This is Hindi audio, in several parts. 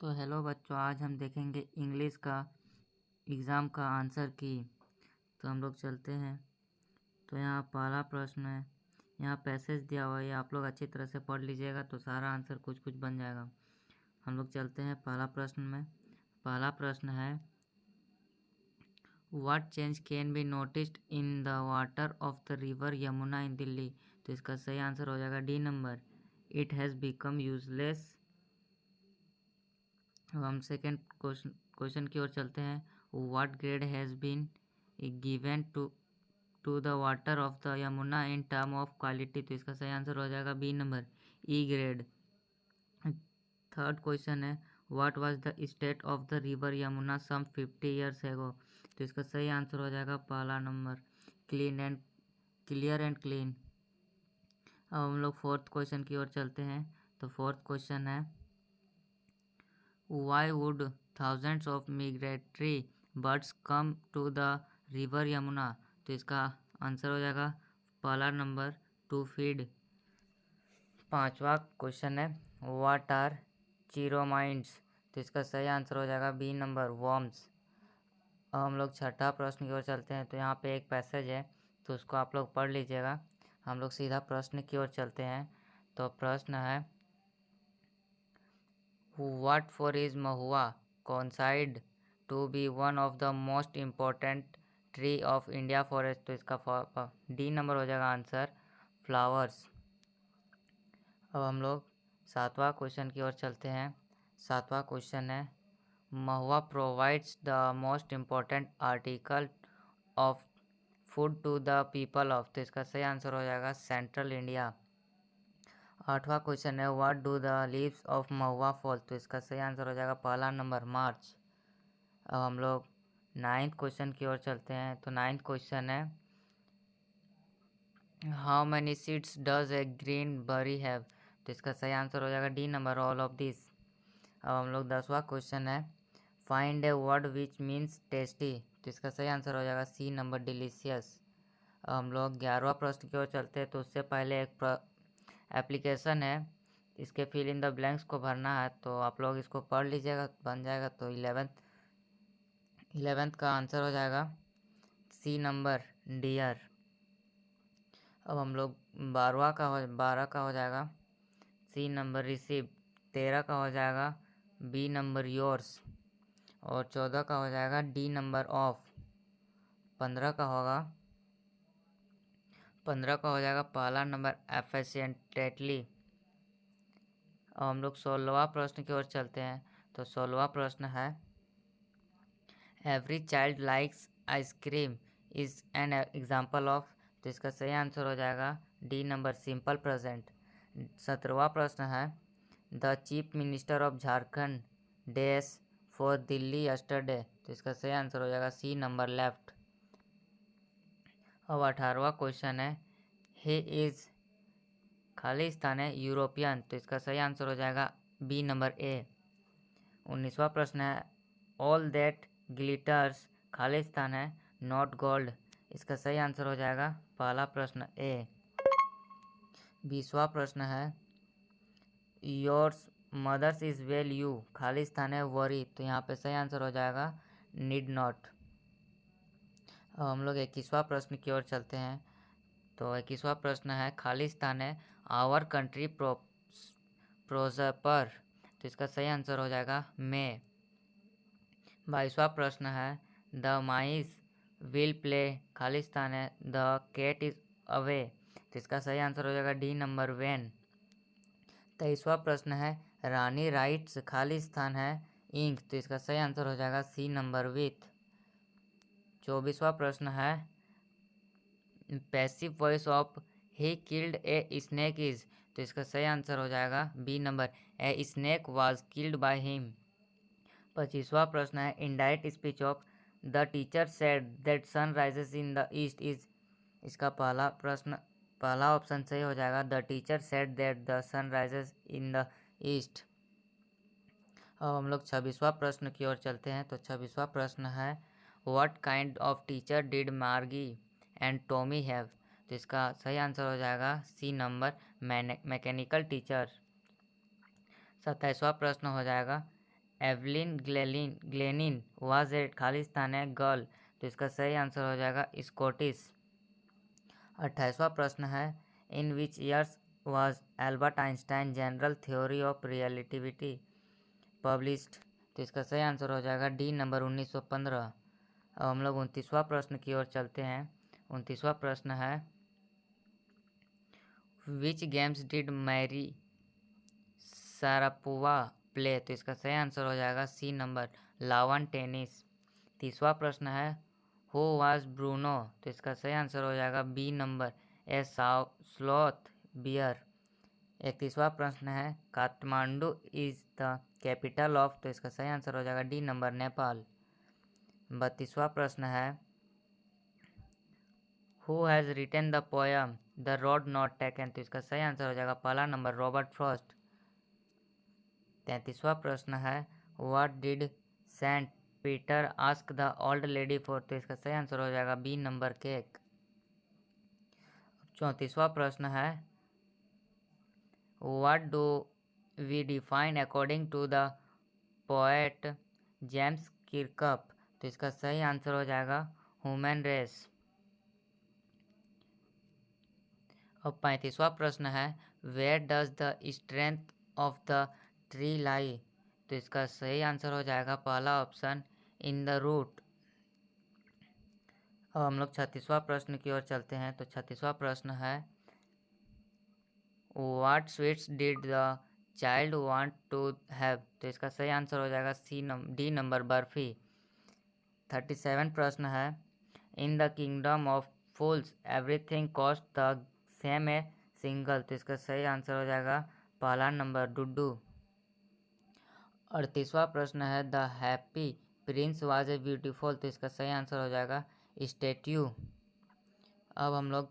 तो हेलो बच्चों, आज हम देखेंगे इंग्लिश का एग्ज़ाम का आंसर की। तो हम लोग चलते हैं। तो यहाँ पहला प्रश्न है, यहाँ पैसेज दिया हुआ है, ये आप लोग अच्छी तरह से पढ़ लीजिएगा तो सारा आंसर कुछ कुछ बन जाएगा। हम लोग चलते हैं पहला प्रश्न में। पहला प्रश्न है, what change can be noticed in the water of the river Yamuna in Delhi. तो इसका सही आंसर हो जाएगा डी नंबर, इट हैज़ बिकम यूजलेस। अब हम सेकेंड क्वेश्चन की ओर चलते हैं। What grade has been given to the water of the Yamuna in term of quality. तो इसका सही आंसर हो जाएगा बी नंबर, ई ग्रेड। थर्ड क्वेश्चन है, what was the state of the river Yamuna some 50 years ago. तो इसका सही आंसर हो जाएगा पहला नंबर, क्लियर एंड क्लीन। अब हम लोग फोर्थ क्वेश्चन की ओर चलते हैं। तो फोर्थ क्वेश्चन है, Why would thousands of migratory birds come to the river Yamuna? तो इसका आंसर हो जाएगा पहला नंबर, टू फीड। पांचवा क्वेश्चन है, व्हाट आर चिरोमाइंड्स। तो इसका सही आंसर हो जाएगा बी नंबर, वॉर्म्स। अब हम लोग छठा प्रश्न की ओर चलते हैं। तो यहाँ पे एक पैसेज है तो उसको आप लोग पढ़ लीजिएगा। हम लोग सीधा प्रश्न की ओर चलते हैं। तो प्रश्न है, What for is Mahua considered to be one of the most important tree of India forest। तो इसका डी नंबर हो जाएगा आंसर, फ्लावर्स। अब हम लोग सातवां क्वेश्चन की ओर चलते हैं। सातवां क्वेश्चन है, Mahua provides the most important article of food to the people of. तो इसका सही आंसर हो जाएगा सेंट्रल इंडिया। आठवां क्वेश्चन है, what do the leaves of Mahua fall. तो इसका सही आंसर हो जाएगा पहला नंबर, मार्च। अब हम लोग नाइन्थ क्वेश्चन की ओर चलते हैं। तो नाइन्थ क्वेश्चन है, how many seeds does a green बरी हैव। तो इसका सही आंसर हो जाएगा D number, all of this. अब हम लोग 10वां क्वेश्चन है, find a word which means tasty. तो इसका सही आंसर हो जाएगा सी नंबर, डिलीशियस। अब हम लोग 11वां प्रश्न की ओर चलते हैं। तो उससे पहले एक एप्लीकेशन है, इसके फिल इन द ब्लैंक्स को भरना है। तो आप लोग इसको पढ़ लीजिएगा, बन जाएगा। तो 11th का आंसर हो जाएगा सी नंबर, डियर। अब हम लोग 12 का हो जाएगा सी नंबर, रिसीव। 13 का हो जाएगा बी नंबर, योर्स। और 14 का हो जाएगा डी नंबर, ऑफ। 15 का हो जाएगा पहला नंबर, एफिशिएंटली। अब हम लोग 16वां प्रश्न की ओर चलते हैं। तो 16वां प्रश्न है, every child likes ice cream is an example of. तो इसका सही आंसर हो जाएगा डी नंबर, सिंपल प्रेजेंट। 17वां प्रश्न है, the chief minister of Jharkhand डेस फॉर दिल्ली यस्टरडे। तो इसका सही आंसर हो जाएगा सी नंबर, लेफ्ट। अब 18वां क्वेश्चन है, ही इज खालिस्तान है यूरोपियन। तो इसका सही आंसर हो जाएगा बी नंबर, ए। 19वां प्रश्न है, ऑल दैट ग्लिटर्स खालिस्तान है नॉट गोल्ड। इसका सही आंसर हो जाएगा पहला प्रश्न, ए। 20वां प्रश्न है, yours mothers is well you खालिस्तान है वरी। तो यहाँ पे सही आंसर हो जाएगा नीड नॉट। अब हम लोग 21वां प्रश्न की ओर चलते हैं। तो 21वां प्रश्न है, खालिस्तान है आवर कंट्री प्रोस्पर। तो इसका सही आंसर हो जाएगा मे। 22वां प्रश्न है, the mice will play Khalistan है द कैट इज अवे। तो इसका सही आंसर हो जाएगा डी नंबर, वेन। 23वां प्रश्न है, रानी राइट्स खालिस्तान है इंक। तो इसका सही आंसर हो जाएगा सी नंबर, विथ। 24वां प्रश्न है, passive voice of he killed a snake is. तो इसका सही आंसर हो जाएगा बी नंबर, a snake was killed by him. 25वां प्रश्न है, indirect speech of the teacher said that sun rises in the east is. इसका पहला ऑप्शन सही हो जाएगा, the teacher said that the sun rises in the east. अब हम लोग 26वां प्रश्न की ओर चलते हैं। तो 26वां प्रश्न है, what kind of teacher did Margie and Tommy have. तो इसका सही आंसर हो जाएगा सी नंबर, मैकेनिकल टीचर। 27वां प्रश्न हो जाएगा, एवलिन ग्लेनिन वाज ए खालिस्तानी गर्ल, तो इसका सही आंसर हो जाएगा स्कॉटिश। 28वां प्रश्न है in which years was Albert Einstein general theory of relativity published, तो इसका सही आंसर हो जाएगा डी नंबर 1915। अब हम लोग 29वां प्रश्न की ओर चलते हैं। 29वां प्रश्न है which games did Mary Sharapova play, तो इसका सही आंसर हो जाएगा सी नंबर लावन टेनिस। 30वां प्रश्न है हु वाज ब्रूनो, तो इसका सही आंसर हो जाएगा बी नंबर ए स्लॉथ बियर। 31वां प्रश्न है Kathmandu is the capital of, तो इसका सही आंसर हो जाएगा डी नंबर नेपाल। 32वां प्रश्न है who has written the poem the road not taken, तो इसका सही आंसर हो जाएगा पहला नंबर रॉबर्ट फ्रॉस्ट। 33वां प्रश्न है what did Saint Peter ask the old lady for, तो इसका सही आंसर हो जाएगा बी नंबर केक। 34वां प्रश्न है what do we define according to the poet James Kirkup, तो इसका सही आंसर हो जाएगा ह्यूमन रेस। और 35वां प्रश्न है where does the strength of the tree lie, तो इसका सही आंसर हो जाएगा पहला ऑप्शन इन द रूट। अब हम लोग 36वां प्रश्न की ओर चलते हैं। तो 36वां प्रश्न है what sweets did the child want to have, तो इसका सही आंसर हो जाएगा डी नंबर बर्फी। 37 प्रश्न है in the kingdom of fools everything cost the same a single, तो इसका सही आंसर हो जाएगा पहला नंबर डुड्डू। 38वां प्रश्न है the happy Prince was a beautiful, तो इसका सही आंसर हो जाएगा स्टैट्यू। अब हम लोग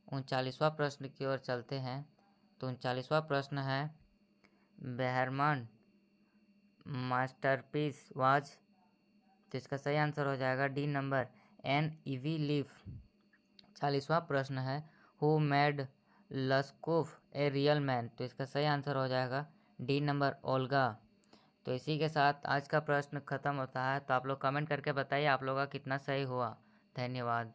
39वां प्रश्न की ओर चलते हैं। तो 39वां प्रश्न है बेहरमन मास्टरपीस वाज, तो इसका सही आंसर हो जाएगा D number N EV leaf. 40वां प्रश्न है हु मेड लस्कुफ ए रियल मैन, तो इसका सही आंसर हो जाएगा डी नंबर ओल्गा। तो इसी के साथ आज का प्रश्न खत्म होता है। तो आप लोग कमेंट करके बताइए आप लोगों का कितना सही हुआ। धन्यवाद।